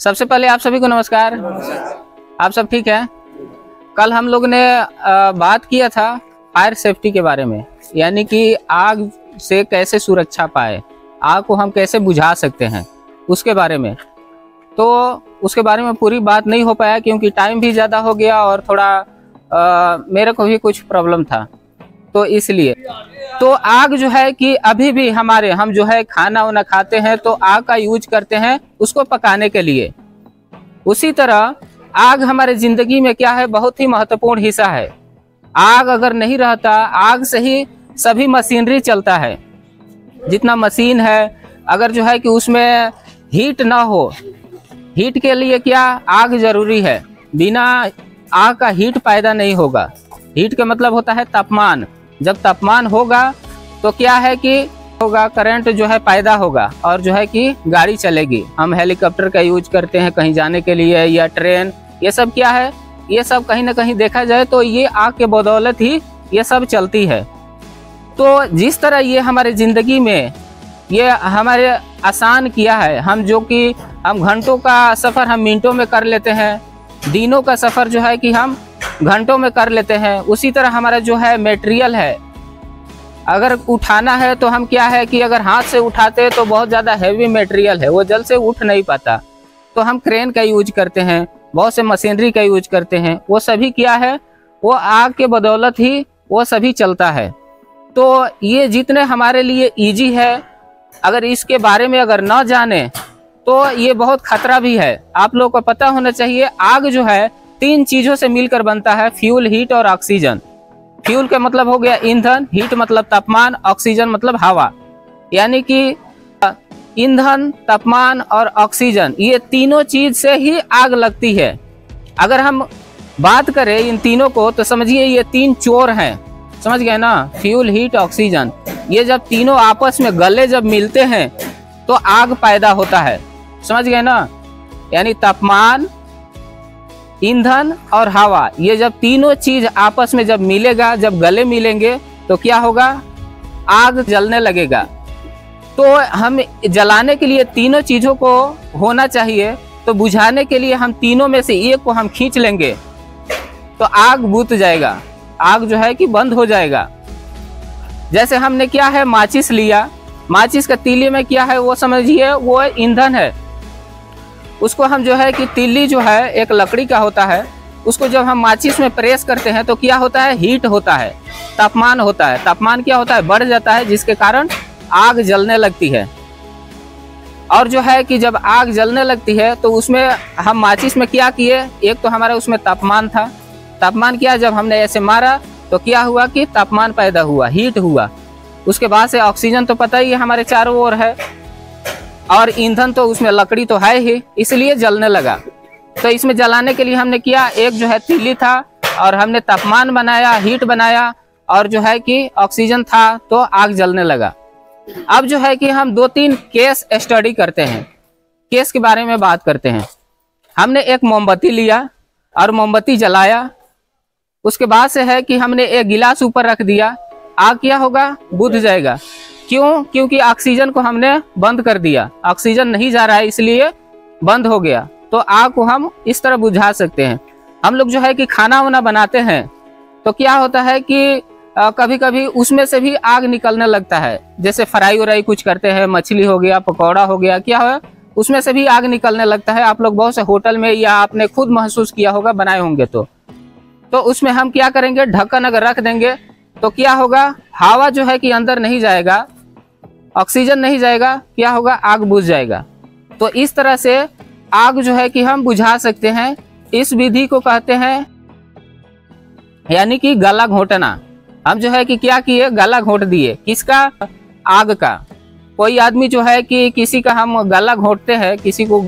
सबसे पहले आप सभी को नमस्कार। आप सब ठीक हैं? कल हम लोग ने बात किया था फायर सेफ्टी के बारे में, यानी कि आग से कैसे सुरक्षा पाए, आग को हम कैसे बुझा सकते हैं उसके बारे में। तो उसके बारे में पूरी बात नहीं हो पाया क्योंकि टाइम भी ज़्यादा हो गया और थोड़ा मेरे को भी कुछ प्रॉब्लम था, तो इसलिए तो आग जो है कि अभी भी हम जो है खाना वाना खाते हैं तो आग का यूज करते हैं उसको पकाने के लिए। उसी तरह आग हमारे ज़िंदगी में क्या है, बहुत ही महत्वपूर्ण हिस्सा है। आग अगर नहीं रहता, आग से ही सभी मशीनरी चलता है। जितना मशीन है अगर जो है कि उसमें हीट ना हो, हीट के लिए क्या आग ज़रूरी है। बिना आग का हीट पैदा नहीं होगा। हीट का मतलब होता है तापमान। जब तापमान होगा तो क्या है कि होगा करंट जो है पैदा होगा और जो है कि गाड़ी चलेगी। हम हेलीकॉप्टर का यूज करते हैं कहीं जाने के लिए या ट्रेन, ये सब क्या है, ये सब कहीं ना कहीं देखा जाए तो ये आग के बदौलत ही ये सब चलती है। तो जिस तरह ये हमारे ज़िंदगी में ये हमारे आसान किया है, हम जो कि हम घंटों का सफ़र हम मिनटों में कर लेते हैं, दिनों का सफ़र जो है कि हम घंटों में कर लेते हैं। उसी तरह हमारा जो है मटेरियल है, अगर उठाना है तो हम क्या है कि अगर हाथ से उठाते हैं तो बहुत ज़्यादा हैवी मटेरियल है, वो जल्द से उठ नहीं पाता, तो हम क्रेन का यूज करते हैं, बहुत से मशीनरी का यूज करते हैं। वो सभी क्या है, वो आग के बदौलत ही वो सभी चलता है। तो ये जितने हमारे लिए इजी है, अगर इसके बारे में अगर न जाने तो ये बहुत खतरा भी है। आप लोगों को पता होना चाहिए आग जो है 3 चीज़ों से मिलकर बनता है, फ्यूल, हीट और ऑक्सीजन। फ्यूल का मतलब हो गया ईंधन, हीट मतलब तापमान, ऑक्सीजन मतलब हवा। यानी कि ईंधन, तापमान और ऑक्सीजन, ये तीनों चीज से ही आग लगती है। अगर हम बात करें इन तीनों को तो समझिए ये 3 चोर हैं, समझ गए ना, फ्यूल, हीट, ऑक्सीजन। ये जब तीनों आपस में गले जब मिलते हैं तो आग पैदा होता है, समझ गए ना। यानी तापमान, ईंधन और हवा, ये जब तीनों चीज आपस में जब मिलेगा, जब गले मिलेंगे तो क्या होगा, आग जलने लगेगा। तो हम जलाने के लिए तीनों चीज़ों को होना चाहिए, तो बुझाने के लिए हम तीनों में से एक को हम खींच लेंगे तो आग बुझ जाएगा, आग जो है कि बंद हो जाएगा। जैसे हमने क्या है माचिस लिया, माचिस का तीली में क्या है वो समझिए वो ईंधन है। उसको हम जो है कि तीली जो है एक लकड़ी का होता है, उसको जब हम माचिस में प्रेस करते हैं तो क्या होता है, हीट होता है, तापमान होता है। तापमान क्या होता है, बढ़ जाता है, जिसके कारण आग जलने लगती है। और जो है कि जब आग जलने लगती है तो उसमें हम माचिस में क्या किए, एक तो हमारा उसमें तापमान था, तापमान किया, जब हमने ऐसे मारा तो क्या हुआ कि तापमान पैदा हुआ, हीट हुआ। उसके बाद से ऑक्सीजन तो पता ही है हमारे चारों ओर है, और ईंधन तो उसमें लकड़ी तो है ही, इसलिए जलने लगा। तो इसमें जलाने के लिए हमने किया, एक जो है तीली था और हमने तापमान बनाया, हीट बनाया, और जो है कि ऑक्सीजन था, तो आग जलने लगा। अब जो है कि हम 2-3 केस स्टडी करते हैं, केस के बारे में बात करते हैं। हमने एक मोमबत्ती लिया और मोमबत्ती जलाया, उसके बाद से है कि हमने एक गिलास ऊपर रख दिया, आग क्या होगा, बुझ जाएगा। क्यों? क्योंकि ऑक्सीजन को हमने बंद कर दिया, ऑक्सीजन नहीं जा रहा है इसलिए बंद हो गया। तो आग को हम इस तरह बुझा सकते हैं। हम लोग जो है कि खाना वाना बनाते हैं तो क्या होता है कि कभी कभी उसमें से भी आग निकलने लगता है। जैसे फ्राई व्राई कुछ करते हैं, मछली हो गया, पकौड़ा हो गया, क्या है उसमें से भी आग निकलने लगता है। आप लोग बहुत से होटल में या आपने खुद महसूस किया होगा, बनाए होंगे तो उसमें हम क्या करेंगे, ढक्कन अगर रख देंगे तो क्या होगा, हवा जो है कि अंदर नहीं जाएगा, ऑक्सीजन नहीं जाएगा, क्या होगा, आग बुझ जाएगा। तो इस तरह से आग जो है कि हम बुझा सकते हैं। इस विधि को कहते हैं यानी कि गला घोंटना। हम जो है कि क्या किए, गला घोंट दिए, किसका, आग का। कोई आदमी जो है कि किसी का हम गला घोंटते हैं, किसी को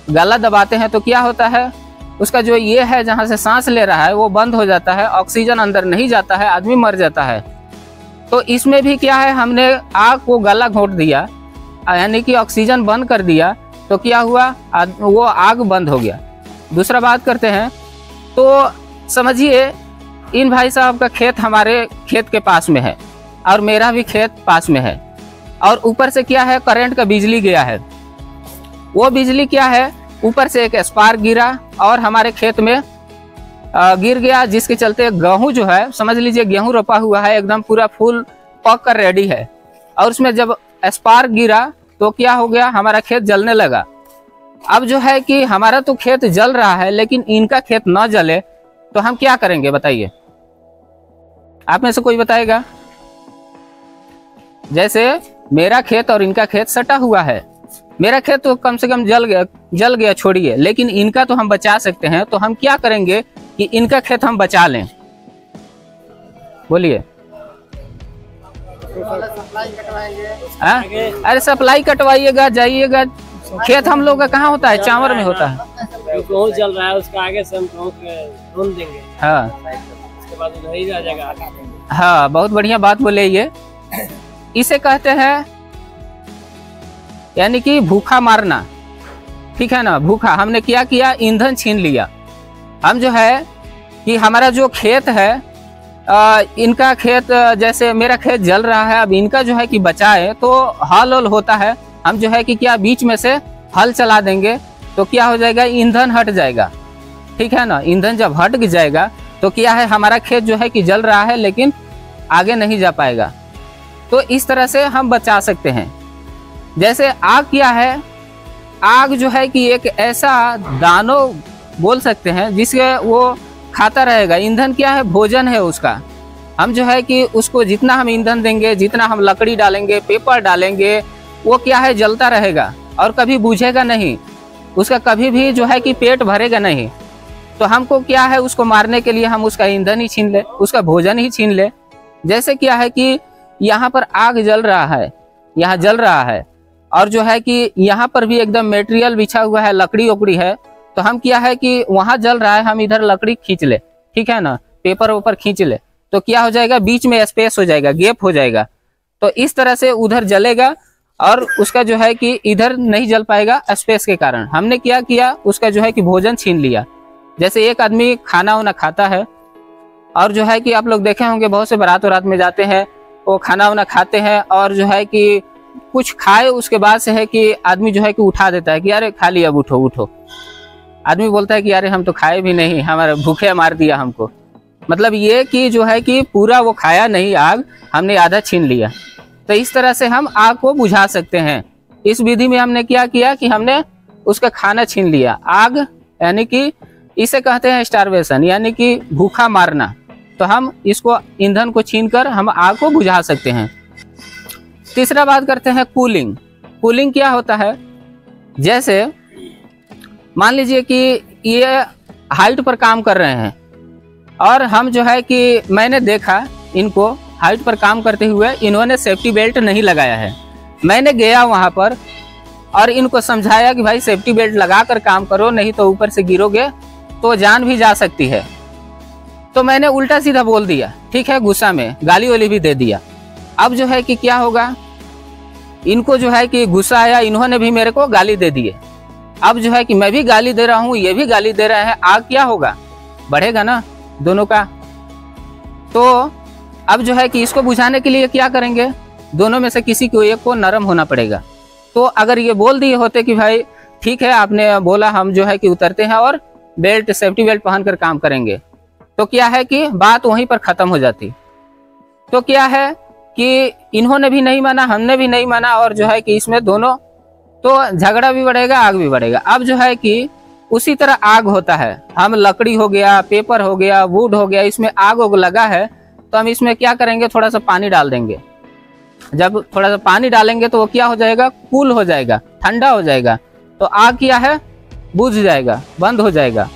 गला दबाते हैं तो क्या होता है, उसका जो ये है जहाँ से सांस ले रहा है वो बंद हो जाता है, ऑक्सीजन अंदर नहीं जाता है, आदमी मर जाता है। तो इसमें भी क्या है, हमने आग को गला घोंट दिया, यानी कि ऑक्सीजन बंद कर दिया, तो क्या हुआ, वो आग बंद हो गया। दूसरा बात करते हैं, तो समझिए इन भाई साहब का खेत हमारे खेत के पास में है और मेरा भी खेत पास में है, और ऊपर से क्या है, करंट का बिजली गया है। वो बिजली क्या है ऊपर से एक स्पार्क गिरा और हमारे खेत में गिर गया, जिसके चलते गेहूं जो है, समझ लीजिए गेहूं रोपा हुआ है, एकदम पूरा फूल पक कर रेडी है, और उसमें जब स्पार्क गिरा तो क्या हो गया, हमारा खेत जलने लगा। अब जो है कि हमारा तो खेत जल रहा है, लेकिन इनका खेत न जले तो हम क्या करेंगे बताइए? आप में से कोई बताएगा? जैसे मेरा खेत और इनका खेत सटा हुआ है, मेरा खेत तो कम से कम जल गया छोड़िए, लेकिन इनका तो हम बचा सकते हैं। तो हम क्या करेंगे कि इनका खेत हम बचा लें? बोलिए। अरे सप्लाई कटवाइएगा, जाइएगा। खेत हम लोग का कहाँ होता है? चांवर में होता है। गेहूं जल रहा है, उसका आगे से हम गेहूं ढूंढ देंगे। हाँ, उसके बाद नहीं रह जाएगा। हाँ, बहुत बढ़िया बात बोले। ये इसे कहते हैं यानी कि भूखा मारना, ठीक है ना। भूखा हमने क्या किया, ईंधन छीन लिया। हम जो है कि हमारा जो खेत है, इनका खेत, जैसे मेरा खेत जल रहा है, अब इनका जो है कि बचाए तो हल होता है, हम जो है कि क्या बीच में से हल चला देंगे तो क्या हो जाएगा, ईंधन हट जाएगा, ठीक है ना। ईंधन जब हट जाएगा तो क्या है, हमारा खेत जो है कि जल रहा है लेकिन आगे नहीं जा पाएगा। तो इस तरह से हम बचा सकते हैं। जैसे आग क्या है, आग जो है कि एक ऐसा दानव बोल सकते हैं जिसके वो खाता रहेगा। ईंधन क्या है, भोजन है उसका। हम जो है कि उसको जितना हम ईंधन देंगे, जितना हम लकड़ी डालेंगे, पेपर डालेंगे, वो क्या है, जलता रहेगा और कभी बुझेगा नहीं, उसका कभी भी जो है कि पेट भरेगा नहीं। तो हमको क्या है, उसको मारने के लिए हम उसका ईंधन ही छीन ले, उसका भोजन ही छीन ले। जैसे क्या है कि यहाँ पर आग जल रहा है, यहाँ जल रहा है, और जो है कि यहाँ पर भी एकदम मटेरियल बिछा हुआ है, लकड़ी ओकड़ी है, तो हम क्या है कि वहाँ जल रहा है, हम इधर लकड़ी खींच ले, ठीक है ना, पेपर ऊपर खींच ले, तो क्या हो जाएगा, बीच में स्पेस हो जाएगा, गैप हो जाएगा। तो इस तरह से उधर जलेगा और उसका जो है कि इधर नहीं जल पाएगा स्पेस के कारण। हमने क्या किया, उसका जो है कि भोजन छीन लिया। जैसे एक आदमी खाना वाना खाता है, और जो है कि आप लोग देखे होंगे बहुत से बारात वारात में जाते हैं, वो खाना वाना खाते हैं, और जो है कि कुछ खाए उसके बाद से है कि आदमी जो है कि उठा देता है कि अरे खा लिया, अब उठो उठो। आदमी बोलता है कि अरे हम तो खाए भी नहीं, हमारे भूखे मार दिया हमको। मतलब ये कि जो है कि पूरा वो खाया नहीं आग, हमने आधा छीन लिया। तो इस तरह से हम आग को बुझा सकते हैं। इस विधि में हमने क्या किया कि हमने उसका खाना छीन लिया। आग यानी कि इसे कहते हैं स्टारवेशन, यानी कि भूखा मारना। तो हम इसको ईंधन को छीनकर हम आग को बुझा सकते हैं। तीसरा बात करते हैं कूलिंग। कूलिंग क्या होता है, जैसे मान लीजिए कि ये हाइट पर काम कर रहे हैं, और हम जो है कि मैंने देखा इनको हाइट पर काम करते हुए, इन्होंने सेफ्टी बेल्ट नहीं लगाया है। मैंने गया वहां पर और इनको समझाया कि भाई सेफ्टी बेल्ट लगा कर काम करो, नहीं तो ऊपर से गिरोगे तो जान भी जा सकती है। तो मैंने उल्टा सीधा बोल दिया, ठीक है, गुस्सा में गाली वाली भी दे दिया। अब जो है कि क्या होगा, इनको जो है कि गुस्सा आया, इन्होंने भी मेरे को गाली दे दिए। अब जो है कि मैं भी गाली दे रहा हूँ, ये भी गाली दे रहे हैं, आग क्या होगा, बढ़ेगा ना दोनों का। तो अब जो है कि इसको बुझाने के लिए क्या करेंगे, दोनों में से किसी को एक को नरम होना पड़ेगा। तो अगर ये बोल दिए होते कि भाई ठीक है, आपने बोला, हम जो है कि उतरते हैं और बेल्ट, सेफ्टी बेल्ट पहनकर काम करेंगे, तो क्या है कि बात वहीं पर खत्म हो जाती। तो क्या है कि इन्होंने भी नहीं माना, हमने भी नहीं माना, और जो है कि इसमें दोनों, तो झगड़ा भी बढ़ेगा, आग भी बढ़ेगा। अब जो है कि उसी तरह आग होता है, हम लकड़ी हो गया, पेपर हो गया, वुड हो गया, इसमें आग उग लगा है, तो हम इसमें क्या करेंगे, थोड़ा सा पानी डाल देंगे। जब थोड़ा सा पानी डालेंगे तो वो क्या हो जाएगा, कूल हो जाएगा, ठंडा हो जाएगा, तो आग क्या है, बुझ जाएगा, बंद हो जाएगा।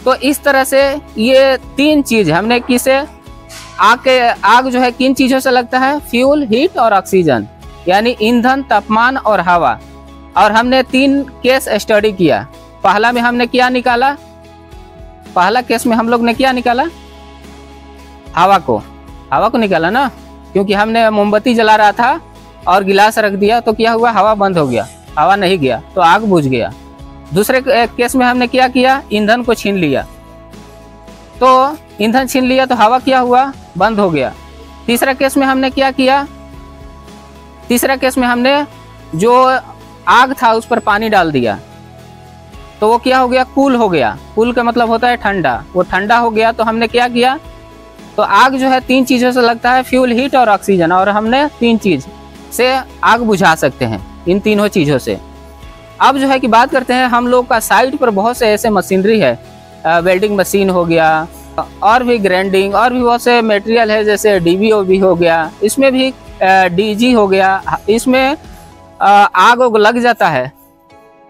तो इस तरह से ये तीन चीज हमने किसे, आग जो है किन चीजों से लगता है, फ्यूल, हीट और ऑक्सीजन, यानी ईंधन, तापमान और हवा। और हमने 3 केस स्टडी किया। पहला में हमने क्या निकाला, पहला केस में हम लोग ने क्या निकाला, हवा को निकाला ना, क्योंकि हमने मोमबत्ती जला रहा था और गिलास रख दिया, तो क्या हुआ, हवा बंद हो गया, हवा नहीं गया, तो आग बुझ गया। दूसरे केस में हमने क्या किया, ईंधन को छीन लिया, तो ईंधन छीन लिया तो हवा क्या हुआ, बंद हो गया। तीसरा केस में हमने क्या किया, तीसरा केस में हमने जो आग था उस पर पानी डाल दिया, तो वो क्या हो गया, कूल हो गया। कूल का मतलब होता है ठंडा, वो ठंडा हो गया। तो हमने क्या किया, तो आग जो है 3 चीज़ों से लगता है, फ्यूल, हीट और ऑक्सीजन, और हमने 3 चीज़ से आग बुझा सकते हैं, इन तीनों चीज़ों से। अब जो है कि बात करते हैं हम लोग का साइट पर बहुत से ऐसे मशीनरी है, वेल्डिंग मशीन हो गया, और भी ग्राइंडिंग, और भी बहुत से मटेरियल है, जैसे DBO हो गया, इसमें भी DG हो गया, इसमें आग लग जाता है।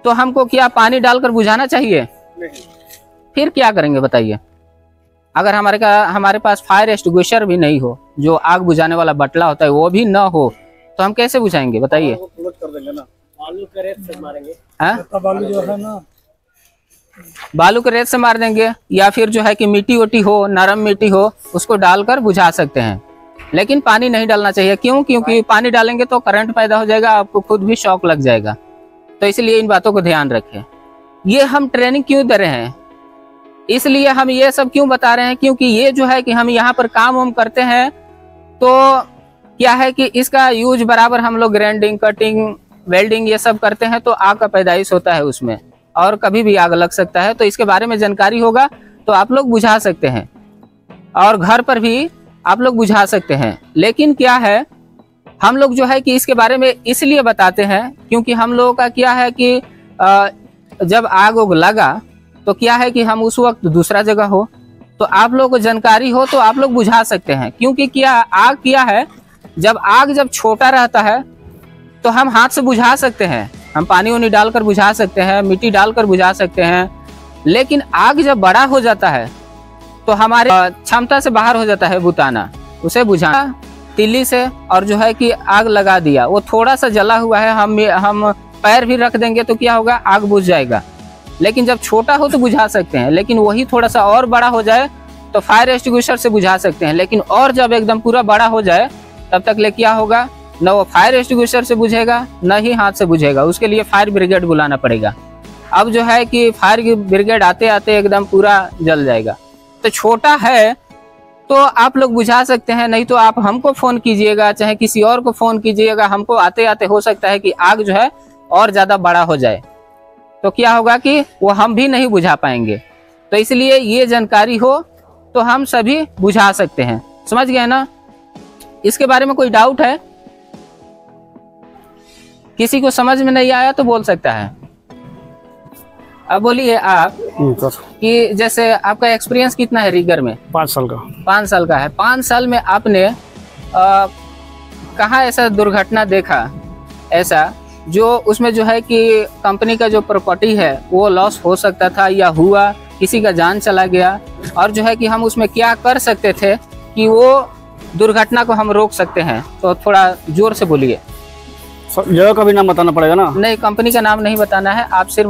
तो हमको क्या पानी डालकर बुझाना चाहिए? फिर क्या करेंगे बताइए? अगर हमारे पास फायर एक्सटिंग्विशर भी नहीं हो, जो आग बुझाने वाला बटला होता है वो भी ना हो, तो हम कैसे बुझाएंगे बताइए? कर देंगे ना, बालू के रेत से मारेंगे। बालू जो है ना, बालू के रेत से मार देंगे, या फिर जो है कि मिट्टी वोटी हो, नरम मिट्टी हो, उसको डालकर बुझा सकते हैं। लेकिन पानी नहीं डालना चाहिए। क्यों? क्योंकि पानी डालेंगे तो करंट पैदा हो जाएगा, आपको खुद भी शॉक लग जाएगा। तो इसलिए इन बातों को ध्यान रखें। ये हम ट्रेनिंग क्यों दे रहे हैं, इसलिए हम ये सब क्यों बता रहे हैं, क्योंकि ये जो है कि हम यहाँ पर काम वाम करते हैं, तो क्या है कि इसका यूज बराबर हम लोग ग्राइंडिंग, कटिंग, वेल्डिंग ये सब करते हैं, तो आग का पैदाइश होता है उसमें, और कभी भी आग लग सकता है। तो इसके बारे में जानकारी होगा तो आप लोग बुझा सकते हैं, और घर पर भी आप लोग बुझा सकते हैं। लेकिन क्या है, हम लोग जो है कि इसके बारे में इसलिए बताते हैं क्योंकि हम लोगों का क्या है कि जब आग लगा तो क्या है कि हम उस वक्त दूसरा जगह हो, तो आप लोगों को जानकारी हो तो आप लोग बुझा सकते हैं। क्योंकि क्या है, जब छोटा रहता है तो हम हाथ से बुझा सकते हैं, हम पानी वानी डालकर बुझा सकते हैं, मिट्टी डालकर बुझा सकते हैं। लेकिन आग जब बड़ा हो जाता है तो हमारे क्षमता से बाहर हो जाता है बुताना, उसे बुझाना तिल्ली से, और जो है कि आग लगा दिया, वो थोड़ा सा जला हुआ है, हम पैर भी रख देंगे तो क्या होगा, आग बुझ जाएगा। लेकिन जब छोटा हो तो बुझा सकते हैं, लेकिन वही थोड़ा सा और बड़ा हो जाए तो फायर एक्सटिंग्विशर से बुझा सकते हैं। लेकिन और जब एकदम पूरा बड़ा हो जाए तब तक ले क्या होगा, न वो फायर एक्सटिंग्विशर से बुझेगा, न ही हाथ से बुझेगा, उसके लिए फायर ब्रिगेड बुलाना पड़ेगा। अब जो है कि फायर ब्रिगेड आते आते एकदम पूरा जल जाएगा। तो छोटा है तो आप लोग बुझा सकते हैं, नहीं तो आप हमको फोन कीजिएगा, चाहे किसी और को फोन कीजिएगा, हमको आते आते हो सकता है कि आग जो है और ज्यादा बड़ा हो जाए, तो क्या होगा कि वो हम भी नहीं बुझा पाएंगे। तो इसलिए ये जानकारी हो तो हम सभी बुझा सकते हैं। समझ गए ना? इसके बारे में कोई डाउट है? किसी को समझ में नहीं आया तो बोल सकता है। अब बोलिए आप कि जैसे आपका एक्सपीरियंस कितना है रिगर में? 5 साल का। 5 साल का है। 5 साल में आपने कहाँ ऐसा दुर्घटना देखा, ऐसा जो उसमें जो है कि कंपनी का जो प्रॉपर्टी है वो लॉस हो सकता था या हुआ, किसी का जान चला गया, और जो है कि हम उसमें क्या कर सकते थे कि वो दुर्घटना को हम रोक सकते हैं? तो थोड़ा जोर से बोलिए। जगह का भी नाम बताना पड़ेगा ना? नहीं, कंपनी का नाम नहीं बताना है, आप सिर्फ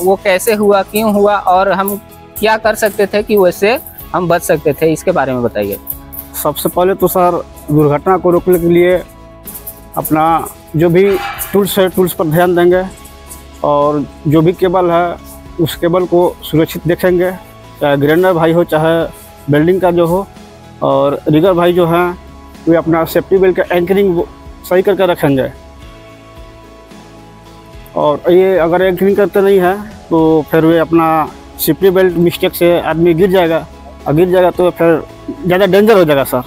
वो कैसे हुआ, क्यों हुआ, और हम क्या कर सकते थे कि वैसे हम बच सकते थे, इसके बारे में बताइए। सबसे पहले तो सर, दुर्घटना को रोकने के लिए अपना जो भी टूल्स है, टूल्स पर ध्यान देंगे, और जो भी केबल है उस केबल को सुरक्षित देखेंगे, चाहे ग्राइंडर भाई हो, चाहे वेल्डिंग का जो हो, और रिगर भाई जो हैं वे अपना सेफ्टी बेल्ट का एंकरिंग सही करके रखेंगे। और ये अगर एंकरिंग करते नहीं है तो फिर वे अपना सेफ्टी बेल्ट मिस्टेक से आदमी गिर जाएगा, और गिर जाएगा तो फिर ज़्यादा डेंजर हो जाएगा सर।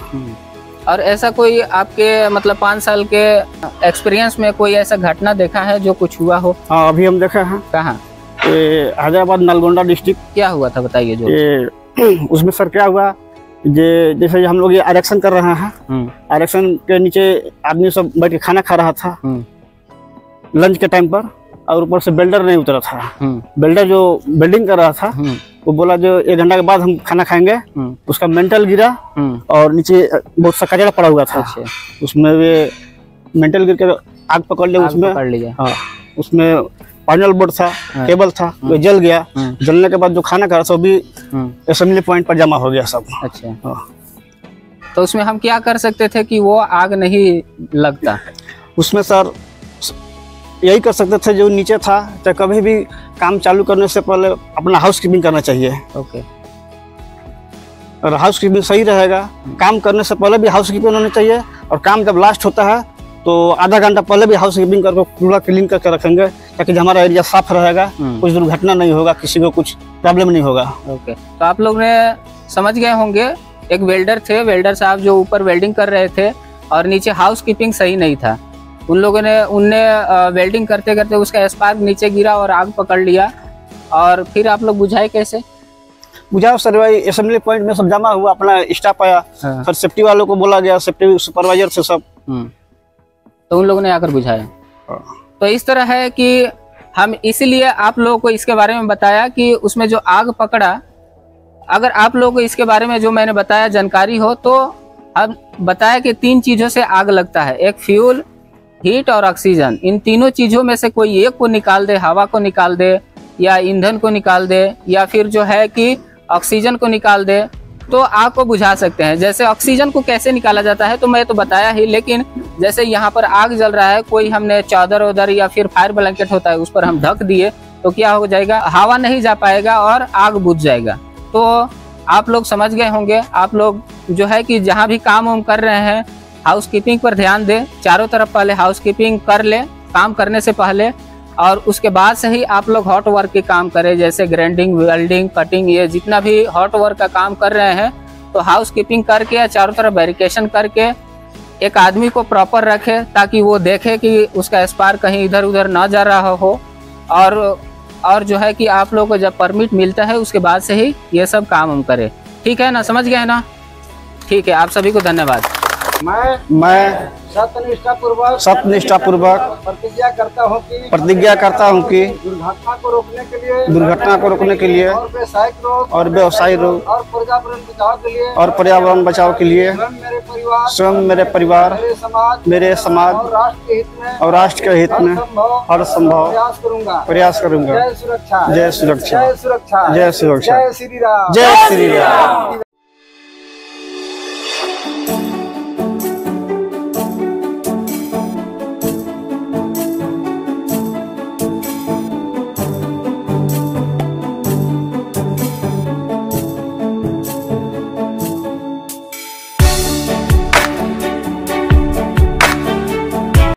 और ऐसा कोई आपके मतलब 5 साल के एक्सपीरियंस में कोई ऐसा घटना देखा है जो कुछ हुआ हो? हाँ, अभी हम देखे हैं। कहाँ? हैदराबाद नलगोंडा डिस्ट्रिक्ट। क्या हुआ था बताइए जो? उसमें सर क्या हुआ, जैसे हम लोग ये आरक्षण कर रहे हैं, आरक्षण के नीचे आदमी सब बैठ के खाना खा रहा था लंच के टाइम पर, और ऊपर से बिल्डर नहीं उतरा था। बिल्डर जो बिल्डिंग कर रहा था वो बोला जो 1 घंटा के बाद हम खाना खाएंगे, उसका मेंटल गिरा और नीचे बहुत सा कचरा पड़ा हुआ था। उसमें वे मेंटल गिर के आग पकड़ लिया, उसमें पकड़ लिया। हाँ, उसमें पैनल बोर्ड था, केबल था, वो जल गया। जलने के बाद जो खाना खा रहा था वो भी असेंबली पॉइंट पर जमा हो गया सब। अच्छा, तो उसमें हम क्या कर सकते थे कि वो आग नहीं लगता? उसमें सर यही कर सकते थे, जो नीचे था, तो कभी भी काम चालू करने से पहले अपना हाउस कीपिंग करना चाहिए। ओके, और हाउस कीपिंग सही रहेगा। काम करने से पहले भी हाउस कीपिंग होना चाहिए, और काम जब लास्ट होता है तो आधा घंटा पहले भी हाउस कीपिंग करके पूरा क्लीन करके रखेंगे, ताकि हमारा एरिया साफ रहेगा, कुछ दुर्घटना नहीं होगा, किसी को कुछ प्रॉब्लम नहीं होगा। ओके, तो आप लोग ने समझ गए होंगे, एक वेल्डर थे, वेल्डर साहब जो ऊपर वेल्डिंग कर रहे थे और नीचे हाउस कीपिंग सही नहीं था। उनने वेल्डिंग करते करते उसका स्पार्क नीचे गिरा और आग पकड़ लिया। और फिर आप लोग बुझाए कैसे? बुझाओ सर, भाई असेंबली पॉइंट में सब जमा हुआ, अपना स्टाफ आया, फिर सेफ्टी वालों को बोला गया, सेफ्टी सुपरवाइजर से सब, तो उन लोगों ने आकर बुझाया। तो इस तरह है कि हम इसीलिए आप लोगों को इसके बारे में बताया कि उसमें जो आग पकड़ा, अगर आप लोगों को इसके बारे में जो मैंने बताया जानकारी हो, तो हम बताया कि 3 चीजों से आग लगता है, एक फ्यूल, हीट और ऑक्सीजन। इन तीनों चीजों में से कोई एक को निकाल दे, हवा को निकाल दे या ईंधन को निकाल दे या फिर जो है कि ऑक्सीजन को निकाल दे, तो आग को बुझा सकते हैं। जैसे ऑक्सीजन को कैसे निकाला जाता है तो मैं तो बताया ही, लेकिन जैसे यहाँ पर आग जल रहा है, कोई हमने चादर उधर या फिर फायर ब्लैंकेट होता है उस पर हम ढक दिए, तो क्या हो जाएगा, हवा नहीं जा पाएगा और आग बुझ जाएगा। तो आप लोग समझ गए होंगे। आप लोग जो है कि जहाँ भी काम वाम कर रहे हैं, हाउस कीपिंग पर ध्यान दें, चारों तरफ पहले हाउस कीपिंग कर ले काम करने से पहले, और उसके बाद से ही आप लोग हॉट वर्क के काम करें, जैसे ग्राइंडिंग, वेल्डिंग, कटिंग, ये जितना भी हॉट वर्क का काम कर रहे हैं, तो हाउस कीपिंग करके या चारों तरफ बैरिकेशन करके एक आदमी को प्रॉपर रखे, ताकि वो देखे कि उसका स्पार्क कहीं इधर उधर ना जा रहा हो। और जो है कि आप लोगों को जब परमिट मिलता है उसके बाद से ही ये सब काम हम करें। ठीक है ना, समझ गए ना? ठीक है, आप सभी को धन्यवाद। मैं सत्यनिष्ठा पूर्वक प्रतिज्ञा करता हूँ कि दुर्घटना को रोकने के लिए और व्यवसायिक रोग और पर्यावरण बचाव के लिए स्वयं, मेरे परिवार, मेरे समाज और राष्ट्र के हित में हर संभव प्रयास करूंगा। जय सुरक्षा, जय सुरक्षा, जय सुरक्षा, जय श्री राम।